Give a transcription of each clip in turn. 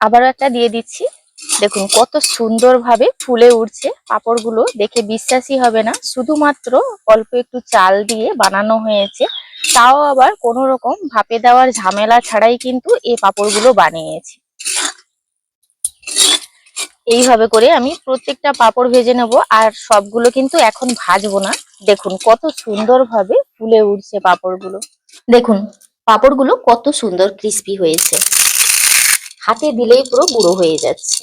আবারও একটা দিয়ে দিচ্ছি। দেখুন কত সুন্দরভাবে ফুলে উঠছে পাঁপড়গুলো, দেখে বিশ্বাসই হবে না শুধুমাত্র অল্প একটু চাল দিয়ে বানানো হয়েছে। তাও আবার কোনো রকম ভাপে দেওয়ার ঝামেলা ছাড়াই কিন্তু এই পাঁপড়গুলো বানিয়েছি। এইভাবে করে আমি প্রত্যেকটা পাঁপড় ভেজে নেব, আর সবগুলো কিন্তু এখন ভাজবো না। দেখুন কত সুন্দরভাবে ফুলে উঠছে পাঁপড়গুলো। দেখুন পাঁপড়গুলো কত সুন্দর ক্রিস্পি হয়েছে, হাতে দিলেই পুরো গুঁড়ো হয়ে যাচ্ছে।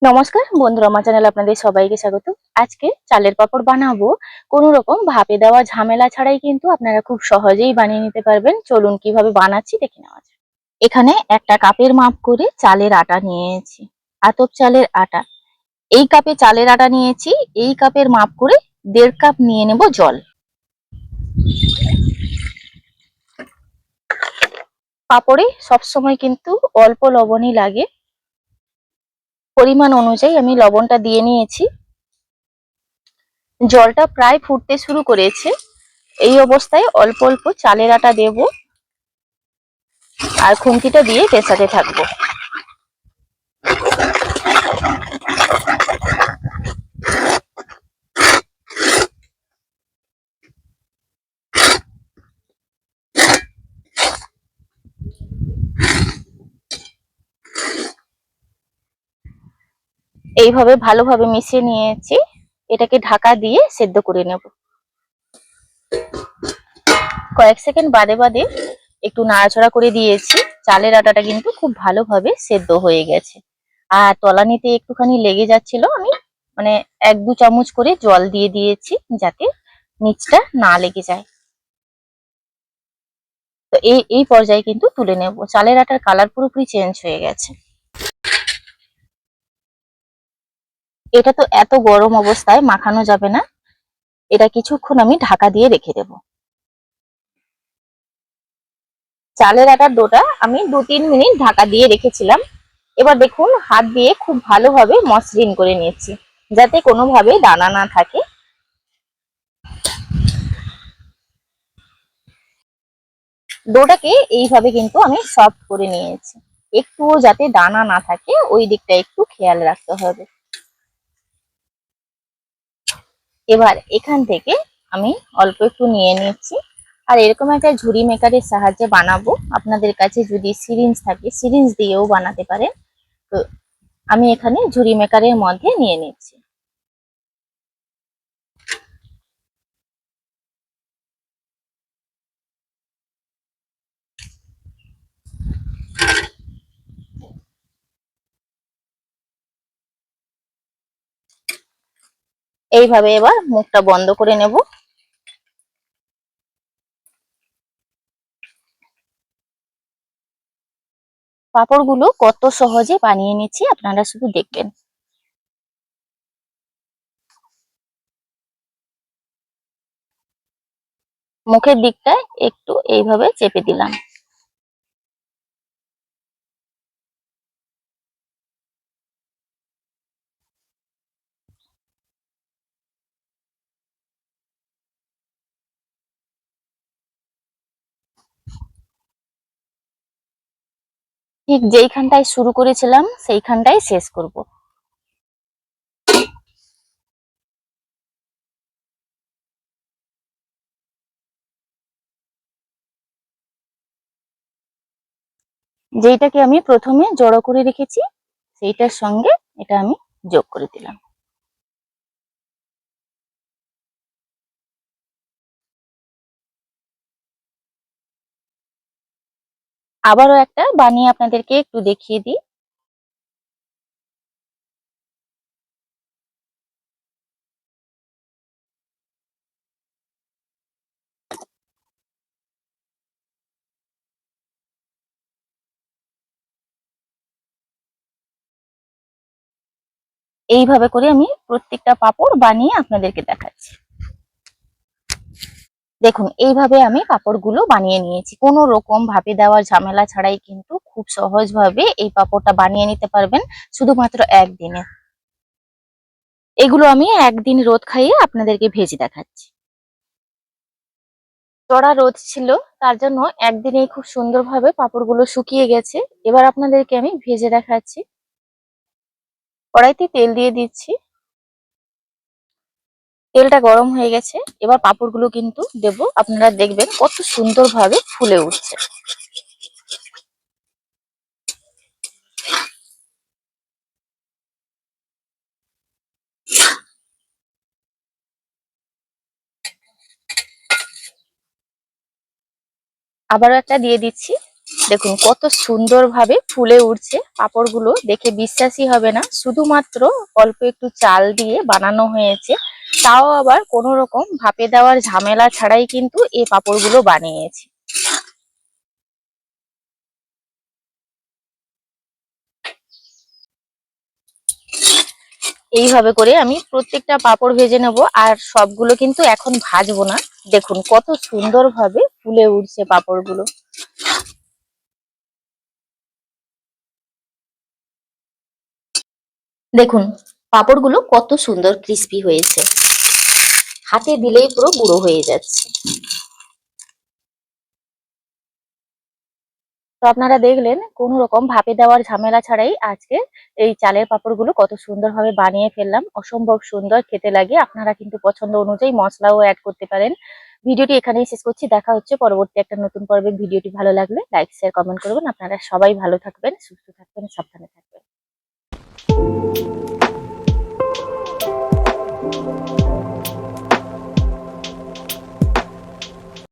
নমস্কার বন্ধুরা, আমার চ্যানেলে আপনাদের সবাইকে স্বাগত। আজকে চালের পাঁপড় বানাবো। কোনো রকম ভাপে দেওয়া ঝামেলা ছাড়াই কিন্তু আপনারা খুব সহজেই বানিয়ে নিতে পারবেন। চলুন কিভাবে বানাচ্ছি দেখে নেওয়া যাক। এখানে একটা কাপের মাপ করে চালের আটা নিয়েছি, আতপ চালের আটা। এই কাপে চালের আটা নিয়েছি, এই কাপের মাপ করে 1.5 কাপ নিয়ে নেব জল। পাঁপড়ে সবসময় কিন্তু অল্প লবণই লাগে, পরিমাণ অনুযায়ী আমি লবণটা দিয়ে নিয়েছি। জলটা প্রায় ফুটতে শুরু করেছে, এই অবস্থায় অল্প অল্প চালের আটা দেব আর খুন্তিটা দিয়ে পেছাতে থাকবো। এইভাবে ভালোভাবে মিশিয়ে নিয়েছি, এটাকে ঢাকা দিয়ে সেদ্ধ করে নেব। কয়েক সেকেন্ড বাদে বাদে একটু নাড়াচাড়া করে দিয়েছি। চালের আটাটা কিন্তু খুব ভালোভাবে সেদ্ধ হয়ে গেছে, আর তলানিতে একটুখানি লেগে যাচ্ছিল। আমি মানে 1-2 চামচ করে জল দিয়ে দিয়েছি যাতে নিচটা না লেগে যায়। তো এই পর্যায়ে কিন্তু তুলে নেব। চালের আটার কালার পুরোপুরি চেঞ্জ হয়ে গেছে। এটা তো এত গরম অবস্থায় মাখানো যাবে না, এটা কিছুক্ষণ আমি ঢাকা দিয়ে রেখে দেব। চালের আটার ডোটা আমি 2-3 মিনিট ঢাকা দিয়ে রেখেছিলাম। এবার দেখুন হাত দিয়ে খুব ভালোভাবে মসৃণ করে নিয়েছি যাতে কোনোভাবে দানা না থাকে। ডোটাকে এইভাবে কিন্তু আমি সফট করে নিয়েছি, একটুও যাতে দানা না থাকে ওই দিকটা একটু খেয়াল রাখতে হবে। এবার এখান থেকে আমি অল্প একটু নিয়ে নিচ্ছি, আর এরকম একটা ঝুরি মেকারের সাহায্যে বানাবো। আপনাদের কাছে যদি সিরিঞ্জ থাকে সিরিঞ্জ দিয়েও বানাতে পারেন। তো আমি এখানে ঝুরি মেকারের মধ্যে নিয়ে নিচ্ছি। এইভাবে এবার মুখটা বন্ধ করে নেব। পাঁপড়গুলো কত সহজে বানিয়ে নিচ্ছি, আপনারা শুধু দেখবেন। মুখের দিকটায় একটু এইভাবে চেপে দিলাম। ঠিক যেইখানটায় শুরু করেছিলাম সেইখানটায় শেষ করব। যেইটাকে আমি প্রথমে জড়ো করে রেখেছি সেইটার সঙ্গে এটা আমি যোগ করে দিলাম। আবারও একটা বানিয়ে আপনাদেরকে একটু দেখিয়ে দিই। এইভাবে করে আমি প্রত্যেকটা পাঁপড় বানিয়ে আপনাদেরকে দেখাচ্ছি। দেখুন এইভাবে আমি পাঁপড়গুলো বানিয়ে নিয়েছি, কোনো রকম ভাপে দেওয়ার ঝামেলা ছাড়াই কিন্তু খুব সহজভাবে এই পাঁপড়টা বানিয়ে নিতে পারবেন শুধুমাত্র একদিনে। এগুলো আমি একদিন রোদ খাইয়ে আপনাদেরকে ভেজে দেখাচ্ছি। চড়া রোদ ছিল, তার জন্য একদিনেই খুব সুন্দরভাবে পাঁপড়গুলো শুকিয়ে গেছে। এবার আপনাদেরকে আমি ভেজে দেখাচ্ছি। কড়াইতে তেল দিয়ে দিচ্ছি। তেলটা গরম হয়ে গেছে, এবার পাঁপড়গুলো কিন্তু দেব। আপনারা দেখবেন কত সুন্দরভাবে ফুলে উঠছে। আবারও একটা দিয়ে দিচ্ছি। দেখুন কত সুন্দরভাবে ফুলে উঠছে পাঁপড়গুলো, দেখে বিশ্বাসই হবে না শুধুমাত্র অল্প একটু চাল দিয়ে বানানো হয়েছে। তাও আবার কোনো রকম ভাপে দেওয়ার ঝামেলা ছাড়াই কিন্তু এই পাঁপড়গুলো বানিয়েছি। এইভাবে করে আমি প্রত্যেকটা পাঁপড় ভেজে নেব, আর সবগুলো কিন্তু এখন ভাজবো না। দেখুন কত সুন্দরভাবে ফুলে উঠছে পাঁপড়গুলো। দেখুন পাঁপড়গুলো কত সুন্দর ক্রিস্পি হয়েছে, হাতে দিলেই পুরো গুঁড়ো হয়ে যাচ্ছে। তো আপনারা দেখলেন কোনো রকম ভাপে দেওয়ার ঝামেলা ছাড়াই আজকে এই চালের পাঁপড়গুলো কত সুন্দরভাবে বানিয়ে ফেললাম। অসম্ভব সুন্দর খেতে লাগে। আপনারা কিন্তু পছন্দ অনুযায়ী মশলাও অ্যাড করতে পারেন। ভিডিওটি এখানেই শেষ করছি। দেখা হচ্ছে পরবর্তী একটা নতুন পর্বে। ভিডিওটি ভালো লাগলে লাইক শেয়ার কমেন্ট করবেন। আপনারা সবাই ভালো থাকবেন, সুস্থ থাকবেন, সাবধানে থাকবেন।